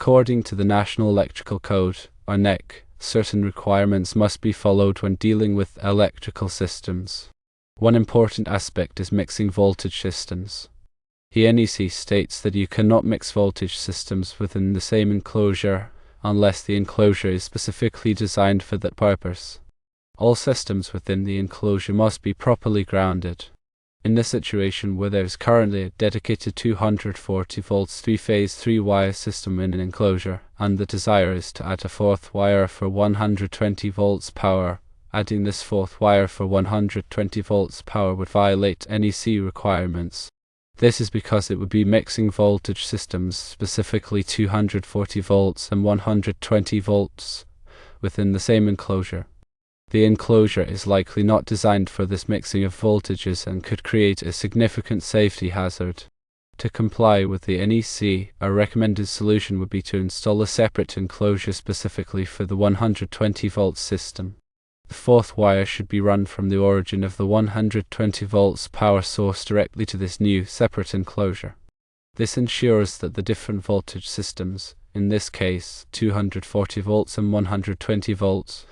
According to the National Electrical Code, or NEC, certain requirements must be followed when dealing with electrical systems. One important aspect is mixing voltage systems. The NEC states that you cannot mix voltage systems within the same enclosure unless the enclosure is specifically designed for that purpose. All systems within the enclosure must be properly grounded. In this situation where there is currently a dedicated 240 volts 3-phase 3-wire system in an enclosure, and the desire is to add a fourth wire for 120 volts power, adding this fourth wire for 120 volts power would violate NEC requirements. This is because it would be mixing voltage systems, specifically 240 volts and 120 volts, within the same enclosure. The enclosure is likely not designed for this mixing of voltages and could create a significant safety hazard. To comply with the NEC, a recommended solution would be to install a separate enclosure specifically for the 120 volt system. The fourth wire should be run from the origin of the 120 volts power source directly to this new, separate enclosure. This ensures that the different voltage systems, in this case 240 volts and 120 volts,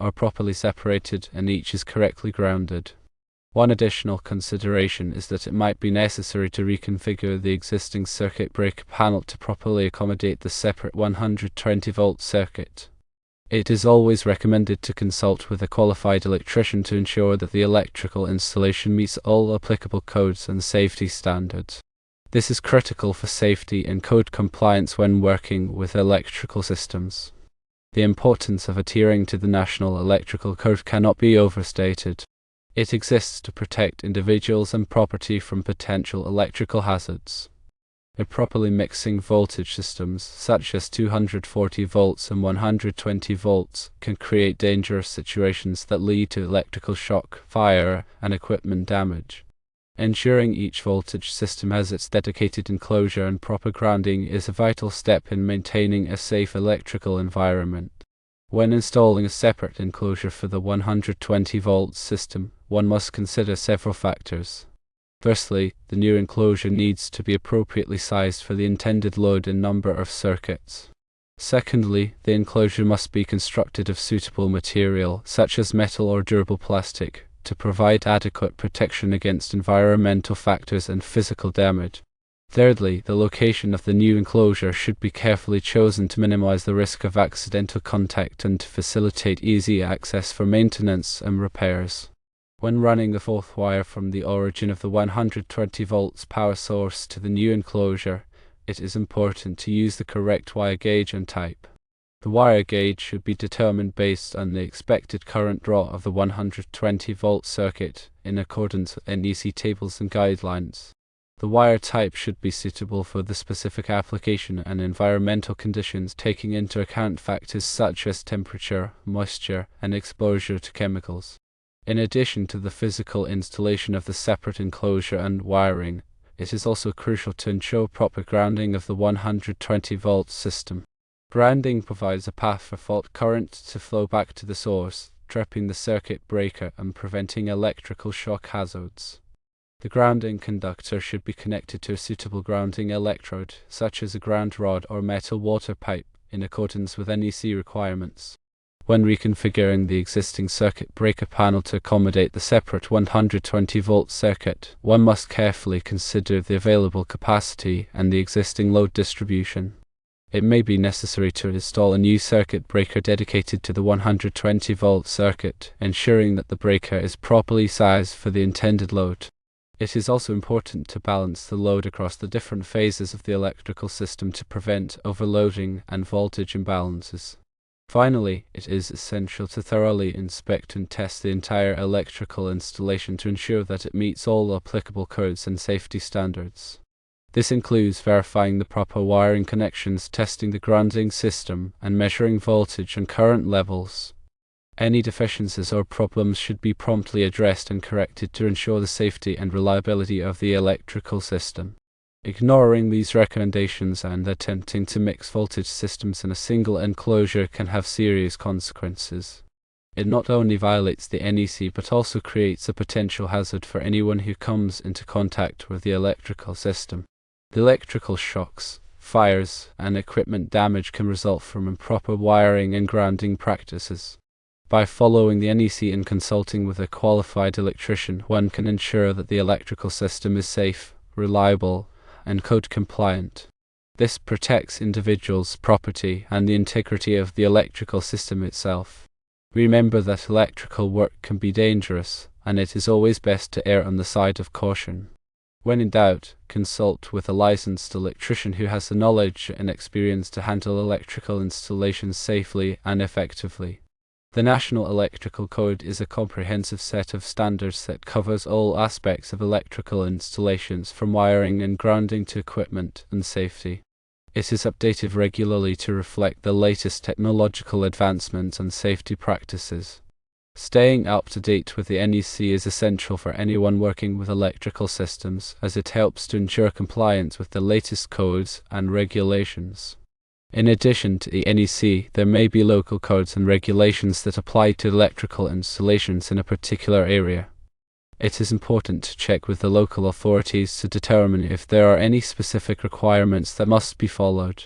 are properly separated and each is correctly grounded. One additional consideration is that it might be necessary to reconfigure the existing circuit breaker panel to properly accommodate the separate 120 volt circuit. It is always recommended to consult with a qualified electrician to ensure that the electrical installation meets all applicable codes and safety standards. This is critical for safety and code compliance when working with electrical systems. The importance of adhering to the National Electrical Code cannot be overstated. It exists to protect individuals and property from potential electrical hazards. Improperly mixing voltage systems, such as 240 volts and 120 volts, can create dangerous situations that lead to electrical shock, fire, and equipment damage. Ensuring each voltage system has its dedicated enclosure and proper grounding is a vital step in maintaining a safe electrical environment. When installing a separate enclosure for the 120 volt system, one must consider several factors. Firstly, the new enclosure needs to be appropriately sized for the intended load and number of circuits. Secondly, the enclosure must be constructed of suitable material, such as metal or durable plastic, to provide adequate protection against environmental factors and physical damage. Thirdly, the location of the new enclosure should be carefully chosen to minimize the risk of accidental contact and to facilitate easy access for maintenance and repairs. When running the fourth wire from the origin of the 120 volts power source to the new enclosure, it is important to use the correct wire gauge and type. The wire gauge should be determined based on the expected current draw of the 120 volt circuit in accordance with NEC tables and guidelines. The wire type should be suitable for the specific application and environmental conditions, taking into account factors such as temperature, moisture, and exposure to chemicals. In addition to the physical installation of the separate enclosure and wiring, it is also crucial to ensure proper grounding of the 120 volt system. Grounding provides a path for fault current to flow back to the source, tripping the circuit breaker and preventing electrical shock hazards. The grounding conductor should be connected to a suitable grounding electrode, such as a ground rod or metal water pipe, in accordance with NEC requirements. When reconfiguring the existing circuit breaker panel to accommodate the separate 120 volt circuit, one must carefully consider the available capacity and the existing load distribution. It may be necessary to install a new circuit breaker dedicated to the 120 volt circuit, ensuring that the breaker is properly sized for the intended load. It is also important to balance the load across the different phases of the electrical system to prevent overloading and voltage imbalances. Finally, it is essential to thoroughly inspect and test the entire electrical installation to ensure that it meets all applicable codes and safety standards. This includes verifying the proper wiring connections, testing the grounding system, and measuring voltage and current levels. Any deficiencies or problems should be promptly addressed and corrected to ensure the safety and reliability of the electrical system. Ignoring these recommendations and attempting to mix voltage systems in a single enclosure can have serious consequences. It not only violates the NEC but also creates a potential hazard for anyone who comes into contact with the electrical system. The electrical shocks, fires, and equipment damage can result from improper wiring and grounding practices. By following the NEC and consulting with a qualified electrician, one can ensure that the electrical system is safe, reliable, and code compliant. This protects individuals' property and the integrity of the electrical system itself. Remember that electrical work can be dangerous, and it is always best to err on the side of caution. When in doubt, consult with a licensed electrician who has the knowledge and experience to handle electrical installations safely and effectively. The National Electrical Code is a comprehensive set of standards that covers all aspects of electrical installations, from wiring and grounding to equipment and safety. It is updated regularly to reflect the latest technological advancements and safety practices. Staying up to date with the NEC is essential for anyone working with electrical systems, as it helps to ensure compliance with the latest codes and regulations. In addition to the NEC, there may be local codes and regulations that apply to electrical installations in a particular area. It is important to check with the local authorities to determine if there are any specific requirements that must be followed.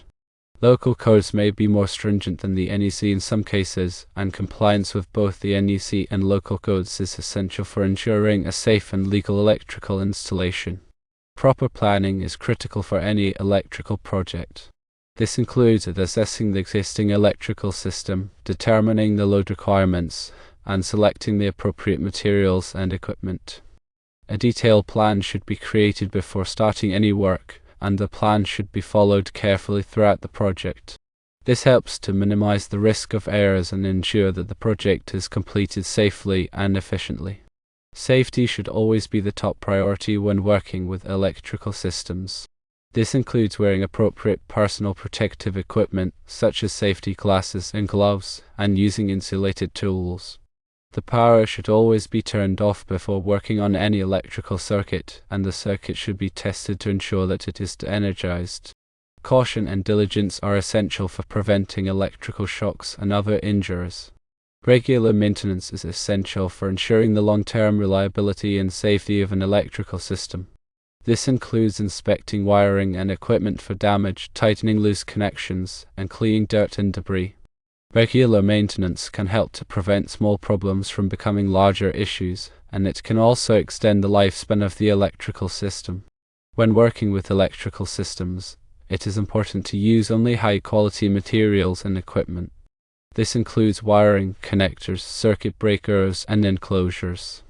Local codes may be more stringent than the NEC in some cases, and compliance with both the NEC and local codes is essential for ensuring a safe and legal electrical installation. Proper planning is critical for any electrical project. This includes assessing the existing electrical system, determining the load requirements, and selecting the appropriate materials and equipment. A detailed plan should be created before starting any work, and the plan should be followed carefully throughout the project. This helps to minimize the risk of errors and ensure that the project is completed safely and efficiently. Safety should always be the top priority when working with electrical systems. This includes wearing appropriate personal protective equipment, such as safety glasses and gloves, and using insulated tools. The power should always be turned off before working on any electrical circuit, and the circuit should be tested to ensure that it is energized. Caution and diligence are essential for preventing electrical shocks and other injuries. Regular maintenance is essential for ensuring the long-term reliability and safety of an electrical system. This includes inspecting wiring and equipment for damage, tightening loose connections, and cleaning dirt and debris. Regular maintenance can help to prevent small problems from becoming larger issues, and it can also extend the lifespan of the electrical system. When working with electrical systems, it is important to use only high-quality materials and equipment. This includes wiring, connectors, circuit breakers, and enclosures.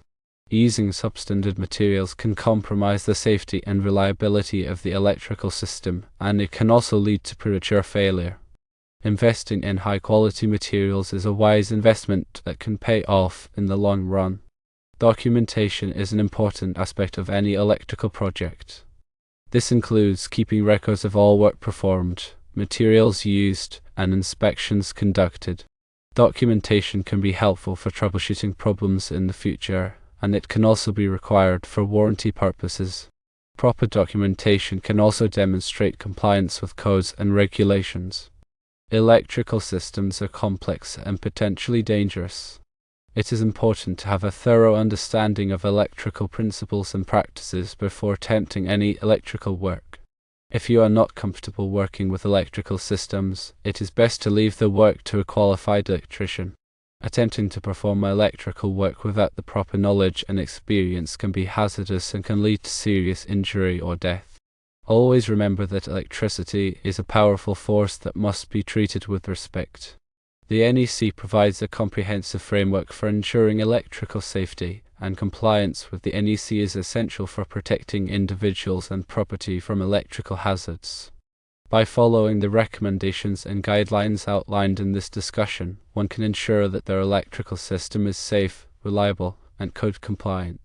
Using substandard materials can compromise the safety and reliability of the electrical system, and it can also lead to premature failure. Investing in high-quality materials is a wise investment that can pay off in the long run. Documentation is an important aspect of any electrical project. This includes keeping records of all work performed, materials used, and inspections conducted. Documentation can be helpful for troubleshooting problems in the future, and it can also be required for warranty purposes. Proper documentation can also demonstrate compliance with codes and regulations. Electrical systems are complex and potentially dangerous. It is important to have a thorough understanding of electrical principles and practices before attempting any electrical work. If you are not comfortable working with electrical systems, it is best to leave the work to a qualified electrician. Attempting to perform electrical work without the proper knowledge and experience can be hazardous and can lead to serious injury or death. Always remember that electricity is a powerful force that must be treated with respect. The NEC provides a comprehensive framework for ensuring electrical safety, and compliance with the NEC is essential for protecting individuals and property from electrical hazards. By following the recommendations and guidelines outlined in this discussion, one can ensure that their electrical system is safe, reliable, and code compliant.